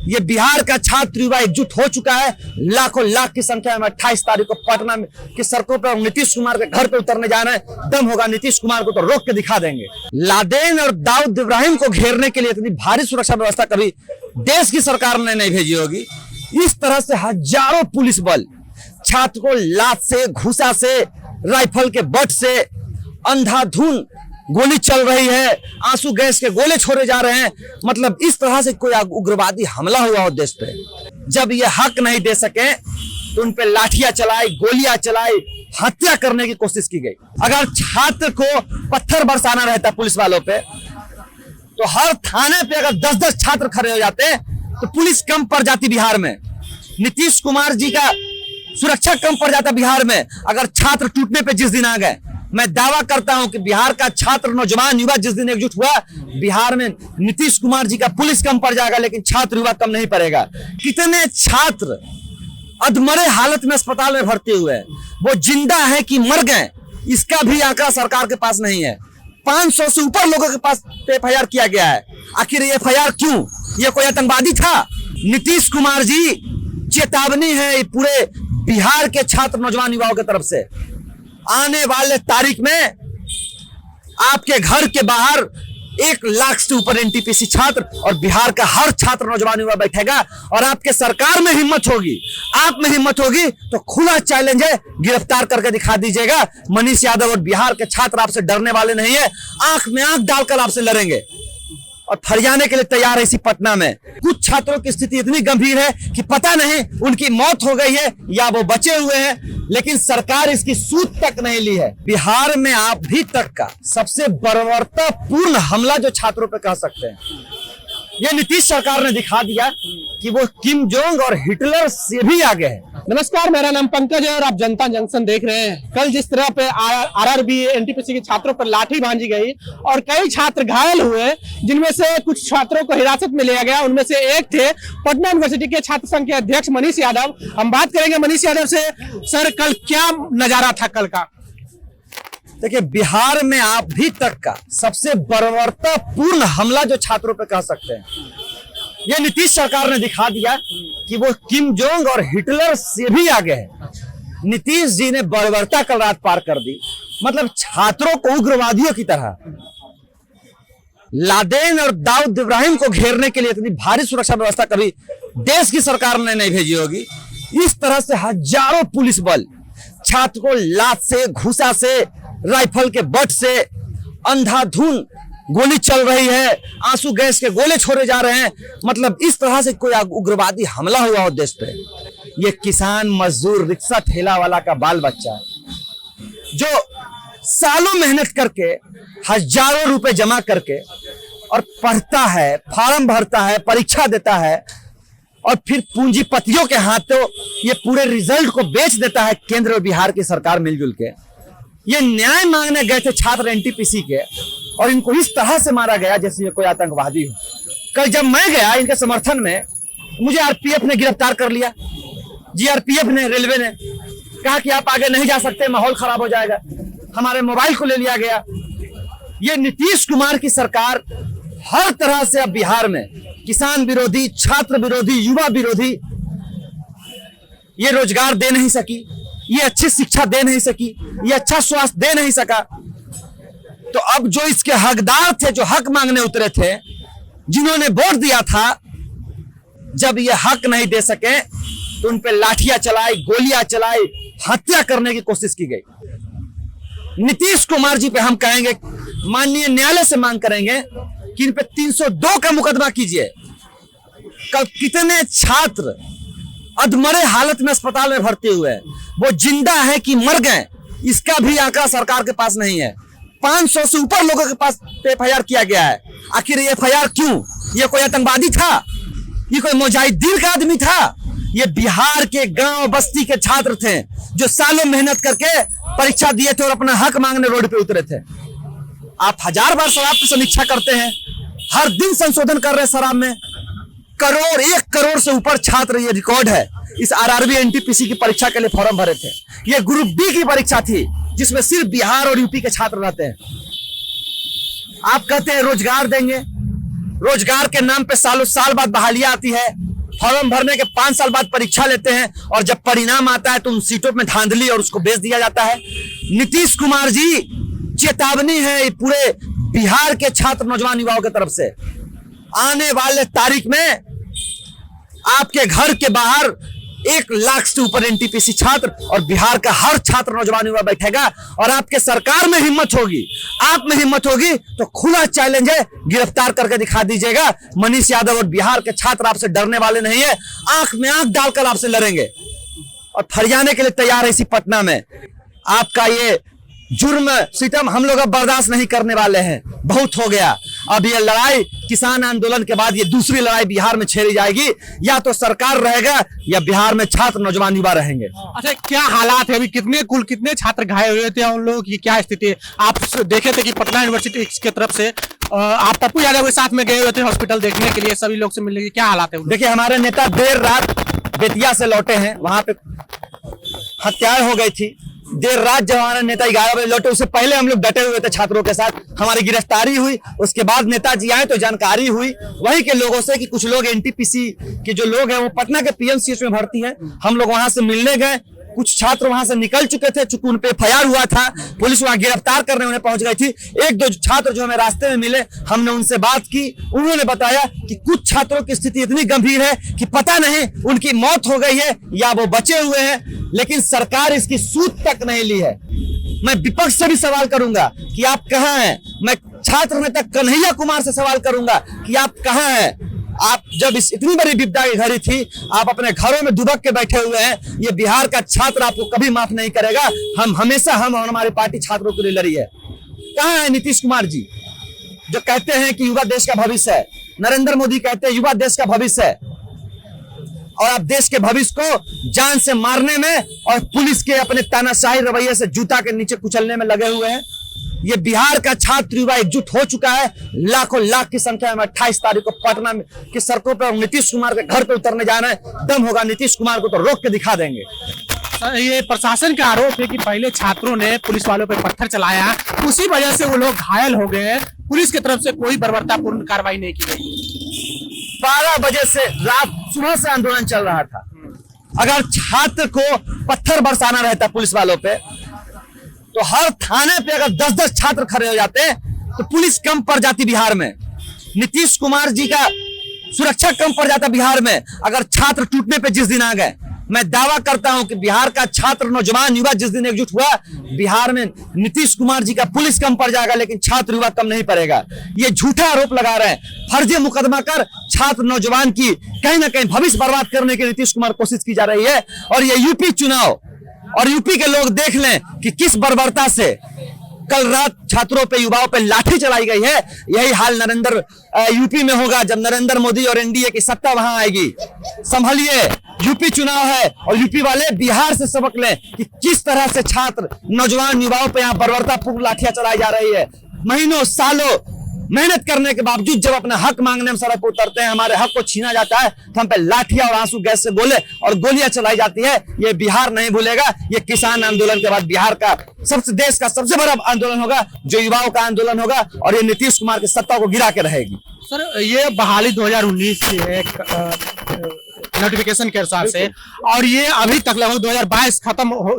ये बिहार का छात्र युवा एकजुट हो चुका है। लाखों लाख की संख्या में 28 तारीख को पटना की सड़कों पर नीतीश कुमार के घर पे उतरने जा रहे हैं। दम होगा नीतीश कुमार को तो रोक के दिखा देंगे। लादेन और दाऊद इब्राहिम को घेरने के लिए इतनी भारी सुरक्षा व्यवस्था कभी देश की सरकार ने नहीं भेजी होगी। इस तरह से हजारों पुलिस बल छात्र को लात से, घुसा से, राइफल के बट से अंधाधुन गोली चल रही है, आंसू गैस के गोले छोड़े जा रहे हैं। मतलब इस तरह से कोई उग्रवादी हमला हुआ हो देश पे, जब ये हक नहीं दे सके तो उन पे लाठियां चलाई, गोलियां चलाई, हत्या करने की कोशिश की गई। अगर छात्र को पत्थर बरसाना रहता पुलिस वालों पे तो हर थाने पे अगर 10-10 छात्र खड़े हो जाते तो पुलिस कम पड़ जाती बिहार में। नीतीश कुमार जी का सुरक्षा कम पड़ जाता बिहार में अगर छात्र टूटने पे जिस दिन आ गए। मैं दावा करता हूं कि बिहार का छात्र, नौजवान, युवा जिस दिन एकजुट हुआ, बिहार में नीतीश कुमार जी का पुलिस कम पड़ जाएगा, लेकिन छात्र युवा कम नहीं पड़ेगा। कितने छात्र अधमरे हालत में अस्पताल में भर्ती हुए हैं, वो जिंदा है कि मर गए, इसका भी आंकड़ा सरकार के पास नहीं है। 500 से ऊपर लोगों के पास FIR किया गया है। आखिर ये FIR क्यों? ये कोई आतंकवादी था? नीतीश कुमार जी, चेतावनी है पूरे बिहार के छात्र, नौजवान, युवाओं की तरफ से। आने वाले तारीख में आपके घर के बाहर 1 लाख से ऊपर NTPC छात्र और बिहार का हर छात्र, नौजवान, युवा बैठेगा और आपके सरकार में हिम्मत होगी, आप में हिम्मत होगी तो खुला चैलेंज है, गिरफ्तार करके दिखा दीजिएगा। मनीष यादव और बिहार के छात्र आपसे डरने वाले नहीं है, आंख में आंख डालकर आपसे लड़ेंगे और फरियाने के लिए तैयार है। इसी पटना में कुछ छात्रों की स्थिति इतनी गंभीर है कि पता नहीं उनकी मौत हो गई है या वो बचे हुए हैं, लेकिन सरकार इसकी सूद तक नहीं ली है। बिहार में अभी तक का सबसे बर्बरतापूर्ण हमला जो छात्रों पे कह सकते हैं, ये नीतीश सरकार ने दिखा दिया कि वो किम जोंग और हिटलर से भी आगे है। नमस्कार, मेरा नाम पंकज है और आप जनता जंक्शन देख रहे हैं। कल जिस तरह पे RRB NTPC के छात्रों पर लाठी भांजी गई और कई छात्र घायल हुए, जिनमें से कुछ छात्रों को हिरासत में लिया गया, उनमें से एक थे पटना यूनिवर्सिटी के छात्र संघ के अध्यक्ष मनीष यादव। हम बात करेंगे मनीष यादव से। सर, कल क्या नजारा था कल का? देखिए, बिहार में अभी तक का सबसे बर्बरतापूर्ण हमला जो छात्रों पे कह सकते हैं, ये नीतीश सरकार ने दिखा दिया कि वो किम जोंग और हिटलर से भी आगे है। नीतीश जी ने बर्बरता कल रात पार कर दी। मतलब छात्रों को उग्रवादियों की तरह लादेन और दाऊद इब्राहिम को घेरने के लिए इतनी भारी सुरक्षा व्यवस्था कभी देश की सरकार ने नहीं भेजी होगी। इस तरह से हजारों पुलिस बल छात्र को लात से, घुसा से, राइफल के बट से अंधाधुन गोली चल रही है, आंसू गैस के गोले छोड़े जा रहे हैं। मतलब इस तरह से कोई उग्रवादी हमला हुआ हो देश पे। ये किसान, मजदूर, रिक्शा ठेला वाला का बाल बच्चा है जो सालों मेहनत करके, हजारों रुपए जमा करके और पढ़ता है, फॉर्म भरता है, परीक्षा देता है और फिर पूंजीपतियों के हाथों ये पूरे रिजल्ट को बेच देता है केंद्र और बिहार की सरकार मिलजुल के। ये न्याय मांगने गए थे छात्र NTPC के और इनको इस तरह से मारा गया जैसे ये कोई आतंकवादी हो। कल जब मैं गया इनके समर्थन में, मुझे RPF ने गिरफ्तार कर लिया। GRPF ने, रेलवे ने कहा कि आप आगे नहीं जा सकते, माहौल खराब हो जाएगा। हमारे मोबाइल को ले लिया गया। ये नीतीश कुमार की सरकार हर तरह से अब बिहार में किसान विरोधी, छात्र विरोधी, युवा विरोधी, ये रोजगार दे नहीं सकी, ये अच्छी शिक्षा दे नहीं सकी, ये अच्छा स्वास्थ्य दे नहीं सका। तो अब जो इसके हकदार थे, जो हक मांगने उतरे थे, जिन्होंने वोट दिया था, जब ये हक नहीं दे सके तो उन पे लाठियां चलाई, गोलियां चलाई, हत्या करने की कोशिश की गई। नीतीश कुमार जी पे हम कहेंगे, माननीय न्यायालय से मांग करेंगे कि इन पे 302 का मुकदमा कीजिए। कल कितने छात्र अधमरे हालत में अस्पताल में भर्ती हुए हैं, वो जिंदा है कि मर गए, इसका भी आंकड़ा सरकार के पास नहीं है। 500 से ऊपर लोगों के पास FIR किया गया है। आखिर ये FIR क्यों? ये कोई आतंकवादी था? ये कोई मुजाहिदीन का आदमी था? ये बिहार के गांव बस्ती के छात्र थे जो सालों मेहनत करके परीक्षा दिए थे और अपना हक मांगने रोड पे उतरे थे। आप 1000 बार शराब की समीक्षा करते हैं, हर दिन संशोधन कर रहे हैं शराब में। 1 करोड़ से ऊपर छात्र, ये रिकॉर्ड है, इस RRB NTPC की परीक्षा के लिए फॉर्म भरे थे। ये ग्रुप B की परीक्षा थी जिसमें सिर्फ बिहार और यूपी के छात्र रहते हैं। आप कहते हैं रोजगार देंगे, रोजगार के नाम पे सालों साल बाद बहालियां आती है, फॉर्म भरने के 5 साल बाद परीक्षा लेते हैं और जब परिणाम आता है तो उन सीटों में धांधली और उसको बेच दिया जाता है। नीतीश कुमार जी, चेतावनी है पूरे बिहार के छात्र नौजवान युवाओं की तरफ से, आने वाले तारीख में आपके घर के बाहर 1 लाख से ऊपर एनटीपीसी छात्र और बिहार का हर छात्र नौजवान युवा बैठेगा और आपके सरकार में हिम्मत होगी, आप में हिम्मत होगी तो खुला चैलेंज है, गिरफ्तार करके दिखा दीजिएगा। मनीष यादव और बिहार के छात्र आपसे डरने वाले नहीं है, आंख में आंख डालकर आपसे लड़ेंगे और फरियाने के लिए तैयार है। इसी पटना में आपका ये जुर्म सितम हम लोग अब बर्दाश्त नहीं करने वाले हैं, बहुत हो गया। अब ये लड़ाई किसान आंदोलन के बाद ये दूसरी लड़ाई बिहार में छेड़ी जाएगी, या तो सरकार रहेगा या बिहार में छात्र नौजवान युवा रहेंगे। अच्छा, क्या हालात है अभी? कितने छात्र घायल हुए थे? उन लोगों की क्या स्थिति है? आप देखे थे कि पटना यूनिवर्सिटी की तरफ से आप पप्पू यादव के साथ में गए हुए थे हॉस्पिटल देखने के लिए, सभी लोग से मिलने के, क्या हालात है? देखिए, हमारे नेता देर रात बेतिया से लौटे हैं, वहां पे हत्याएं हो गई थी। देर रात जब हमारे नेता 11 बजे लौटे, उससे पहले हम लोग डटे हुए थे छात्रों के साथ, हमारी गिरफ्तारी हुई। उसके बाद नेताजी आए तो जानकारी हुई वहीं के लोगों से कि कुछ लोग एनटीपीसी के जो लोग हैं वो पटना के पीएमसीएच में भर्ती हैं। हम लोग वहां से मिलने गए, कुछ छात्र वहां से निकल चुके थे, चूंकि उन पे एफआईआर हुआ था, पुलिस वहां गिरफ्तार करने उन्हें पहुंच गई थी। 1-2 छात्र जो हमें रास्ते में मिले, हमने उनसे बात की, उन्होंने बताया कि कुछ छात्रों की स्थिति इतनी गंभीर है कि पता नहीं उनकी मौत हो गई है या वो बचे हुए हैं, लेकिन सरकार इसकी सूद तक नहीं ली है। मैं विपक्ष से भी सवाल करूंगा कि आप कहां हैं, मैं छात्र नेता कन्हैया कुमार से सवाल करूंगा कि आप कहां हैं। आप जब इतनी बड़ी विपदा की घड़ी थी, आप अपने घरों में दुबक के बैठे हुए हैं। ये बिहार का छात्र आपको कभी माफ नहीं करेगा। हम हमेशा और हमारी पार्टी छात्रों के लिए लड़ी है। कहां है नीतीश कुमार जी जो कहते हैं कि युवा देश का भविष्य है? नरेंद्र मोदी कहते हैं युवा देश का भविष्य है, और आप देश के भविष्य को जान से मारने में और पुलिस के अपने तानाशाही रवैये से जूता के नीचे कुचलने में लगे हुए हैं। ये बिहार का छात्र युवा एकजुट हो चुका है, लाखों लाख की संख्या में 28 तारीख को पटना की सड़कों पर नीतीश कुमार के घर पे उतरने जाना है। दम होगा नीतीश कुमार को तो रोक के दिखा देंगे। ये प्रशासन का आरोप है कि पहले छात्रों ने पुलिस वालों पर पत्थर चलाया, उसी वजह से वो लोग घायल हो गए, पुलिस की तरफ से कोई बर्बरतापूर्ण कार्रवाई नहीं की गई। 12 बजे से रात सुबह से आंदोलन चल रहा था। अगर छात्र को पत्थर बरसाना रहता पुलिस वालों पे, तो हर थाने पे अगर 10-10 छात्र खड़े हो जाते तो पुलिस कम पड़ जाती बिहार में। नीतीश कुमार जी का सुरक्षा कम पड़ जाता बिहार में अगर छात्र टूटने पे जिस दिन आ गए। मैं दावा करता हूं कि बिहार का छात्र नौजवान युवा जिस दिन एकजुट हुआ, बिहार में नीतीश कुमार जी का पुलिस कम पड़ जाएगा, लेकिन छात्र युवा कम नहीं पड़ेगा। ये झूठा आरोप लगा रहे हैं, फर्जी मुकदमा कर छात्र नौजवान की कहीं ना कहीं भविष्य बर्बाद करने की नीतीश कुमार कोशिश की जा रही है। और ये यूपी चुनाव और यूपी के लोग देख लें कि किस बर्बरता से कल रात छात्रों पे युवाओं पे लाठी चलाई गई है। यही हाल यूपी में होगा जब नरेंद्र मोदी और एनडीए की सत्ता वहां आएगी। संभलिए, यूपी चुनाव है और यूपी वाले बिहार से सबक लें कि किस तरह से छात्र नौजवान युवाओं पे यहाँ बर्बरतापूर्ण लाठियां चलाई जा रही है। महीनों सालों मेहनत करने के बावजूद जब अपना हक मांगने में सड़क पर उतरते हैं, हमारे हक को छीना जाता है, तो हम पे लाठियां और आंसू गैस से गोले और गोलियां चलाई जाती है। ये बिहार नहीं भूलेगा। ये किसान आंदोलन के बाद बिहार का देश का सबसे बड़ा आंदोलन होगा, जो युवाओं का आंदोलन होगा, और ये नीतीश कुमार की सत्ता को गिरा के रहेगी। सर, ये बहाली 2019 की है नोटिफिकेशन के हिसाब से, और ये अभी तक लगभग 2022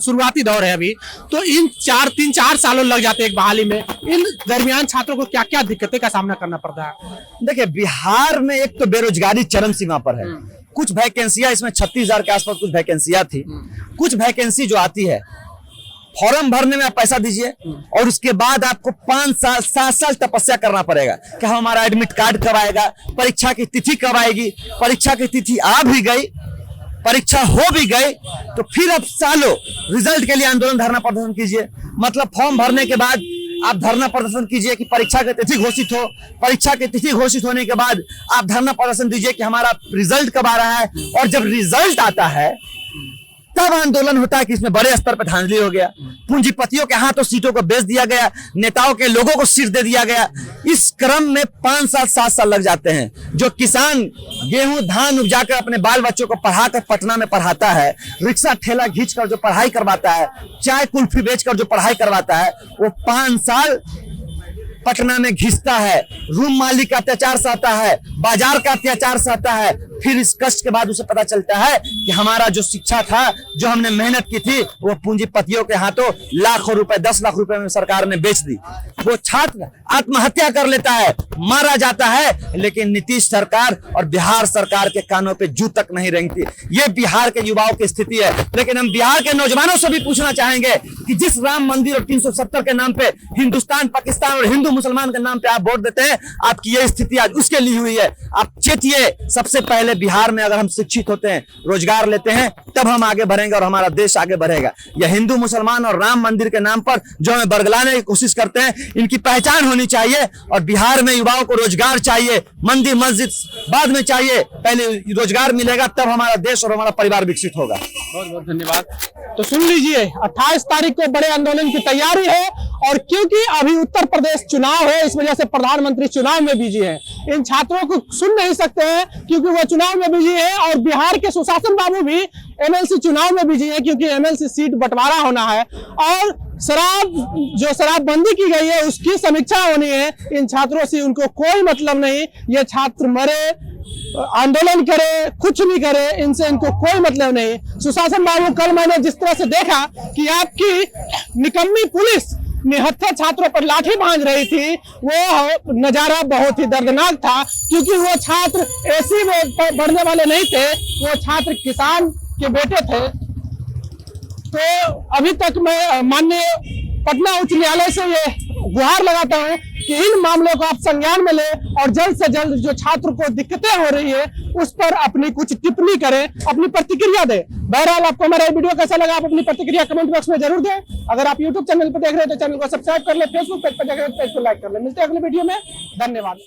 शुरुआती दौर है अभी, तो इन 3-4 सालों लग जाते हैं एक बहाली में। इन दरमियान छात्रों को क्या क्या दिक्कतें का सामना करना पड़ता है? देखिए, बिहार में एक तो बेरोजगारी चरम सीमा पर है। कुछ वैकेंसियां इसमें 36,000 के आसपास कुछ वैकेंसियां थी। कुछ वैकेंसी जो आती है, फॉर्म भरने में आप पैसा दीजिए और उसके बाद आपको 5 साल 7 साल तपस्या करना पड़ेगा कि हमारा एडमिट कार्ड कब आएगा, परीक्षा की तिथि कब आएगी। परीक्षा की तिथि आ भी गई, परीक्षा हो भी गई, तो फिर अब सालों रिजल्ट के लिए आंदोलन धरना प्रदर्शन कीजिए। मतलब फॉर्म भरने के बाद आप धरना प्रदर्शन कीजिए कि परीक्षा की तिथि घोषित हो। परीक्षा की तिथि घोषित होने के बाद आप धरना प्रदर्शन दीजिए कि हमारा रिजल्ट कब आ रहा है। और जब रिजल्ट आता है तब आंदोलन होता है कि इसमें बड़े स्तर पर धांधली हो गया, पूंजीपतियों के हाथों सीटों को बेच दिया गया, नेताओं के लोगों को सीट दे दिया गया। इस क्रम में 5 साल 7 साल लग जाते हैं। जो किसान गेहूं धान उपजाकर अपने बाल बच्चों को पढ़ाकर पटना में पढ़ाता है, रिक्शा ठेला खींचकर जो पढ़ाई करवाता है, चाय कुल्फी बेचकर जो पढ़ाई करवाता है, वो 5 साल पटना में घिसता है, रूम मालिक का अत्याचार सहता है, बाजार का अत्याचार सहता है, फिर इस कष्ट के बाद उसे पता चलता है कि हमारा जो शिक्षा था, जो हमने मेहनत की थी, वो पूंजीपतियों के हाथों लाखों रुपए, 10 लाख रुपए में सरकार ने बेच दी। वो छात्र आत्महत्या कर लेता है, मारा जाता है, लेकिन नीतीश सरकार और बिहार सरकार के कानों पे जू तक नहीं रेंगती। ये बिहार के युवाओं की स्थिति है। लेकिन हम बिहार के नौजवानों से भी पूछना चाहेंगे कि जिस राम मंदिर और 370 के नाम पे हिंदुस्तान, पाकिस्तान और हिंदू मुसलमान के नाम पे आप वोट देते हैं, आपकी ये स्थिति आज उसके लिए हुई है। आप चेतिए। सबसे पहले बिहार में अगर हम शिक्षित होते हैं, रोजगार लेते हैं, तब हम आगे बढ़ेंगे और हमारा देश आगे बढ़ेगा। यह हिंदू मुसलमान और राम मंदिर के नाम पर जो हमें बरगलाने की कोशिश करते हैं, इनकी पहचान होनी चाहिए। और बिहार में युवाओं को रोजगार चाहिए, मंदिर मस्जिद बाद में चाहिए, पहले रोजगार मिलेगा तब हमारा देश और हमारा परिवार विकसित होगा। बहुत बहुत धन्यवाद। तो सुन लीजिए, 28 तारीख को बड़े आंदोलन की तैयारी है, और क्योंकि अभी उत्तर प्रदेश चुनाव है, इस वजह से प्रधानमंत्री चुनाव में बिजी है। इन छात्रों को सुन नहीं सकते हैं क्योंकि वो चुनाव में बिजी है, और बिहार के सुशासन बाबू भी एमएलसी चुनाव में बिजी है क्योंकि एमएलसी सीट बंटवारा होना है, और शराबबंदी की गई है उसकी समीक्षा होनी है। इन छात्रों से उनको कोई मतलब नहीं। ये छात्र मरे, आंदोलन करे, कुछ भी करे, इनसे इनको कोई मतलब नहीं। सुशासन बाबू, कल मैंने जिस तरह से देखा कि आपकी निकम्मी पुलिस निहत्थे छात्रों पर लाठी बांध रही थी, वो नजारा बहुत ही दर्दनाक था, क्योंकि वो छात्र एसी में पढ़ने वाले नहीं थे, वो छात्र किसान के बेटे थे। तो अभी तक मैं माननीय पटना उच्च न्यायालय से ये गुहार लगाता हूं कि इन मामलों को आप संज्ञान में लें और जल्द से जल्द जो छात्र को दिक्कतें हो रही है उस पर अपनी कुछ टिप्पणी करें, अपनी प्रतिक्रिया दें। बहरहाल, आपको हमारा वीडियो कैसा लगा, आप अपनी प्रतिक्रिया कमेंट बॉक्स में जरूर दें। अगर आप यूट्यूब चैनल पर देख रहे हैं तो चैनल को सब्सक्राइब कर ले, फेसबुक पेज पर देख रहे हैं तो पेज को लाइक कर ले। मिलते हैं अगले वीडियो में। धन्यवाद।